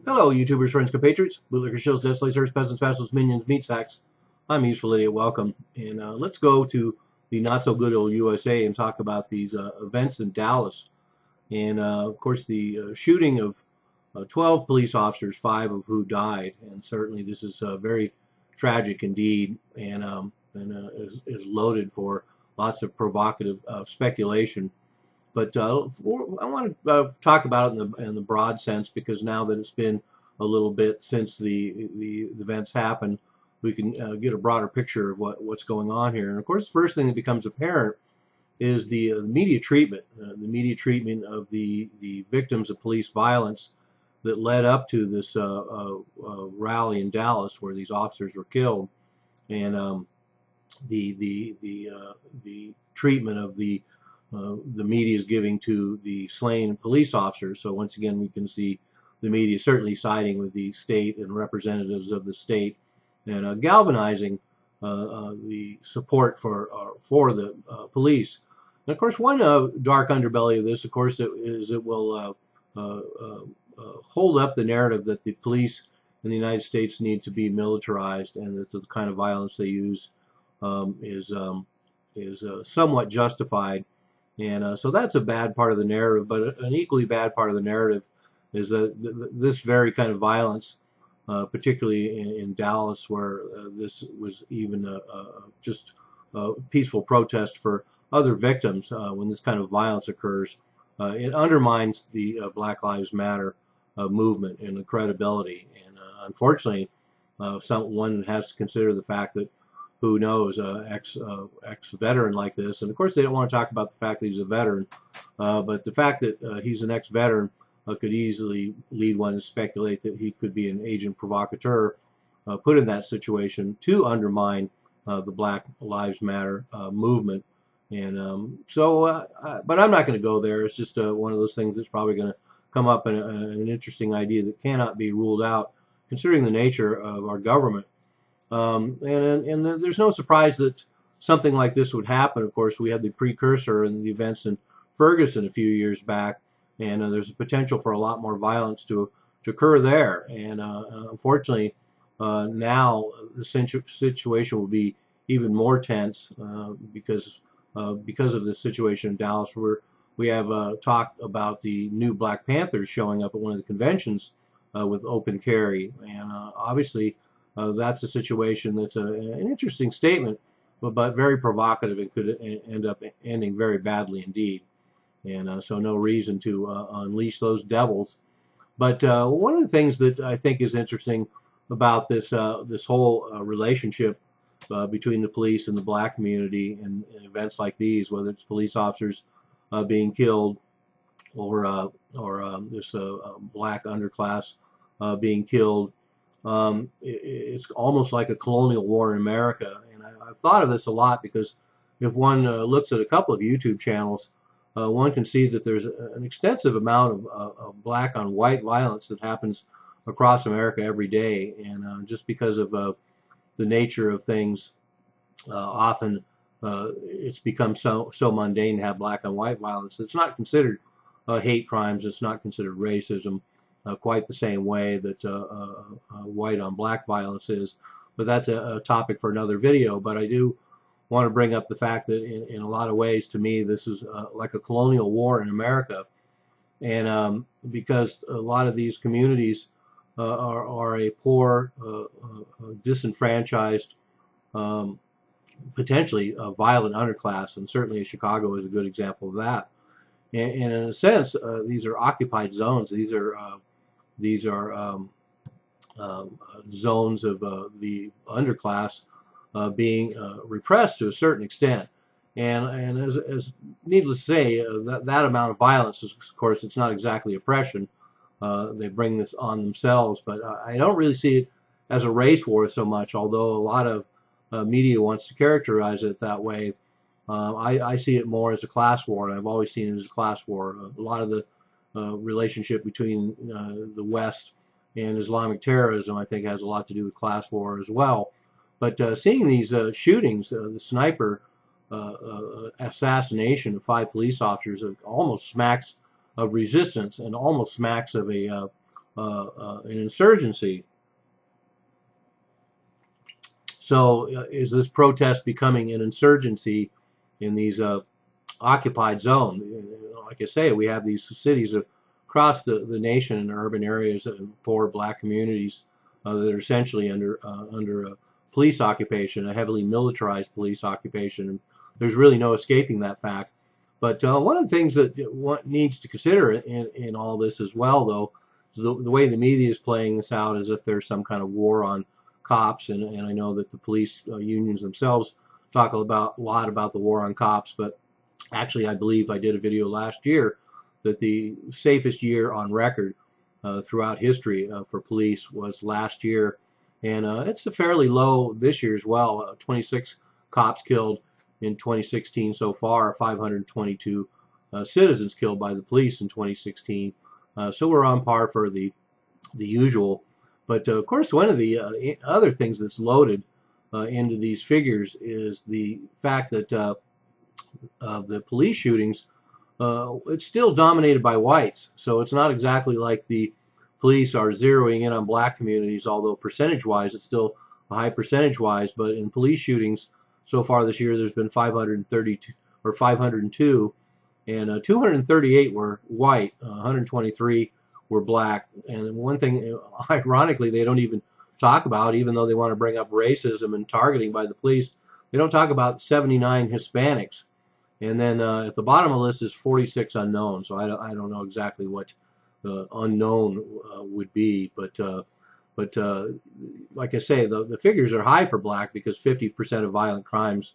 Hello, YouTubers, friends, compatriots, bootlicker, shills, desolators, peasants, vassals, minions, meat sacks. I'm Useful Idiot. Welcome. And let's go to the not so good old USA and talk about these events in Dallas. And of course, the shooting of 12 police officers, 5 of who died. And certainly, this is very tragic indeed, and is loaded for lots of provocative speculation. But I want to talk about it in the broad sense because now that it's been a little bit since the events happened, we can get a broader picture of what's going on here. And of course, the first thing that becomes apparent is the media treatment of the victims of police violence that led up to this rally in Dallas where these officers were killed, and the treatment of the media is giving to the slain police officers. So once again, we can see the media certainly siding with the state and representatives of the state, and galvanizing the support for the police. And of course, one dark underbelly of this, of course, is it will hold up the narrative that the police in the United States need to be militarized, and that the kind of violence they use is somewhat justified. And so that's a bad part of the narrative, but an equally bad part of the narrative is that this very kind of violence, particularly in Dallas, where this was even just a peaceful protest for other victims, when this kind of violence occurs, it undermines the Black Lives Matter movement and the credibility. And unfortunately, someone has to consider the fact that who knows, ex-veteran like this. And of course, they don't want to talk about the fact that he's a veteran, but the fact that he's an ex-veteran could easily lead one to speculate that he could be an agent provocateur put in that situation to undermine the Black Lives Matter movement. And but I'm not going to go there. It's just one of those things that's probably going to come up in an interesting idea that cannot be ruled out, considering the nature of our government. And there's no surprise that something like this would happen. Of course, we had the precursor in the events in Ferguson a few years back, and there's a potential for a lot more violence to occur there. And unfortunately, now the situation will be even more tense because of this situation in Dallas, where we have talked about the new Black Panthers showing up at one of the conventions with open carry, and obviously. That's a situation that's an interesting statement, but very provocative and could end up ending very badly indeed. And so no reason to unleash those devils. But one of the things that I think is interesting about this whole relationship between the police and the black community in events like these, whether it's police officers being killed or this black underclass being killed, it's almost like a colonial war in America. And I've thought of this a lot because if one looks at a couple of YouTube channels, one can see that there's an extensive amount of black on white violence that happens across America every day. And just because of the nature of things, often it's become so mundane to have black on white violence. It's not considered hate crimes. It's not considered racism. Quite the same way that white on black violence is. But that's a topic for another video. But I do want to bring up the fact that in a lot of ways, to me, this is like a colonial war in America. And because a lot of these communities are a poor, disenfranchised, potentially violent underclass, and certainly Chicago is a good example of that. And in a sense, these are occupied zones. These are zones of the underclass being repressed to a certain extent. And as needless to say, that amount of violence is, of course, it's not exactly oppression. They bring this on themselves, but I don't really see it as a race war so much, although a lot of media wants to characterize it that way. I see it more as a class war, and I've always seen it as a class war. A lot of the relationship between the West and Islamic terrorism, I think, has a lot to do with class war as well. But seeing these shootings, the sniper assassination of 5 police officers, almost smacks of resistance and almost smacks of a an insurgency. So is this protest becoming an insurgency in these occupied zones? Like I say, we have these cities across the nation in urban areas and poor black communities that are essentially under a police occupation, a heavily militarized police occupation. And there's really no escaping that fact. But one of the things that one needs to consider in all this as well, though, is the way the media is playing this out as if there's some kind of war on cops. And I know that the police unions themselves talk a lot about the war on cops, but actually I believe I did a video last year that the safest year on record throughout history for police was last year. And it's a fairly low this year as well. 26 cops killed in 2016 so far, 522 citizens killed by the police in 2016. So we're on par for the usual. But of course, one of the other things that's loaded into these figures is the fact that of the police shootings, it's still dominated by whites. So it's not exactly like the police are zeroing in on black communities, although percentage-wise, it's still a high percentage-wise. But in police shootings so far this year, there's been 532 or 502, and 238 were white, 123 were black. And one thing, ironically, they don't even talk about, even though they want to bring up racism and targeting by the police, they don't talk about 79 Hispanics. And then at the bottom of the list is 46 unknown. So I don't know exactly what the unknown would be, but like I say, the figures are high for black because 50% of violent crimes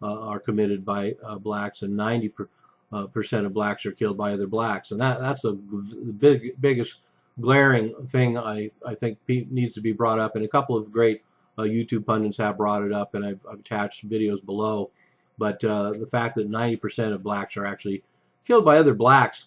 are committed by blacks, and 90% of blacks are killed by other blacks. And that's the biggest glaring thing I think needs to be brought up. And a couple of great YouTube pundits have brought it up, and I've attached videos below. But the fact that 90% of blacks are actually killed by other blacks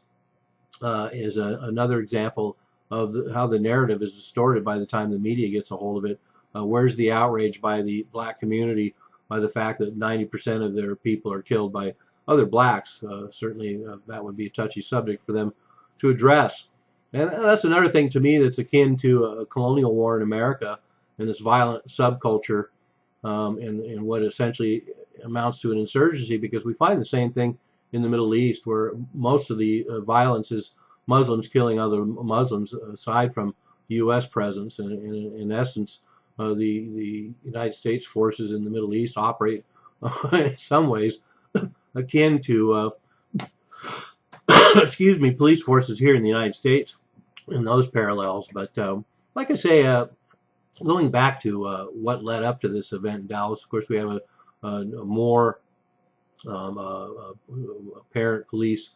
is another example of how the narrative is distorted by the time the media gets a hold of it. Where's the outrage by the black community by the fact that 90% of their people are killed by other blacks? Certainly that would be a touchy subject for them to address. And that's another thing to me that's akin to a colonial war in America and this violent subculture and what essentially amounts to an insurgency, because we find the same thing in the Middle East, where most of the violence is Muslims killing other Muslims, aside from U.S. presence. And in essence, the United States forces in the Middle East operate in some ways akin to, excuse me, police forces here in the United States in those parallels. But like I say, going back to what led up to this event in Dallas, of course, we have a more apparent police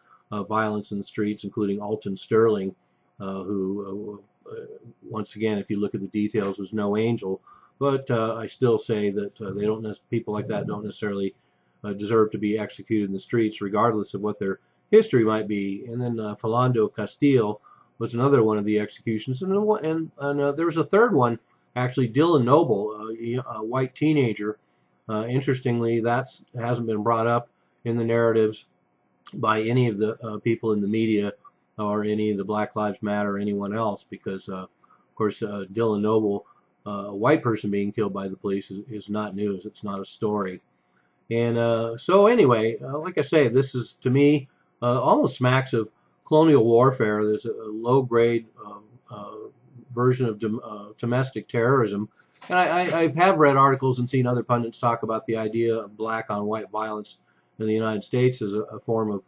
violence in the streets, including Alton Sterling, who, once again, if you look at the details, was no angel. But I still say that people like that don't necessarily deserve to be executed in the streets, regardless of what their history might be. And then Philando Castile was another one of the executions, and there was a third one, actually, Dylan Noble, a white teenager. Interestingly, that hasn't been brought up in the narratives by any of the people in the media or any of the Black Lives Matter or anyone else, because, of course, Dylan Noble, a white person being killed by the police, is not news. It's not a story. And so anyway, like I say, this is, to me, almost smacks of colonial warfare. There's a low-grade version of domestic terrorism. And I have read articles and seen other pundits talk about the idea of black on white violence in the United States as a form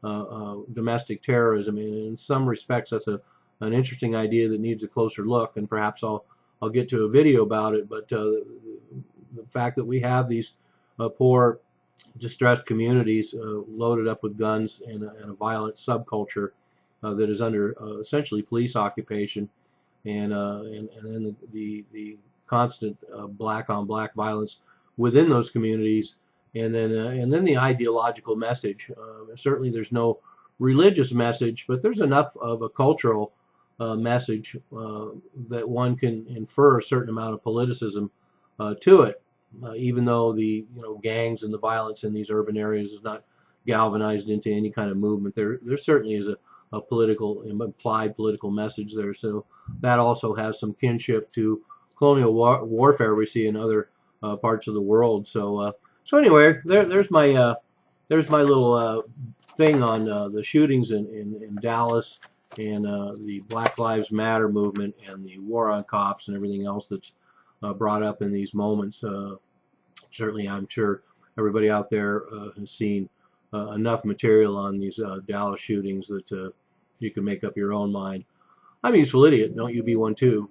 of domestic terrorism. And in some respects, that's an interesting idea that needs a closer look. And perhaps I'll get to a video about it. But the fact that we have these poor, distressed communities loaded up with guns and a violent subculture that is under essentially police occupation, and then the constant black on black violence within those communities, and then the ideological message. Certainly there's no religious message, but there's enough of a cultural message that one can infer a certain amount of politicism to it, even though the gangs and the violence in these urban areas is not galvanized into any kind of movement. There certainly is political implied political message there. So that also has some kinship to colonial warfare we see in other parts of the world. So anyway, there's my little thing on the shootings in Dallas and the Black Lives Matter movement and the war on cops and everything else that's brought up in these moments. Certainly, I'm sure everybody out there has seen enough material on these Dallas shootings that you can make up your own mind. I'm a useful idiot. Don't you be one too.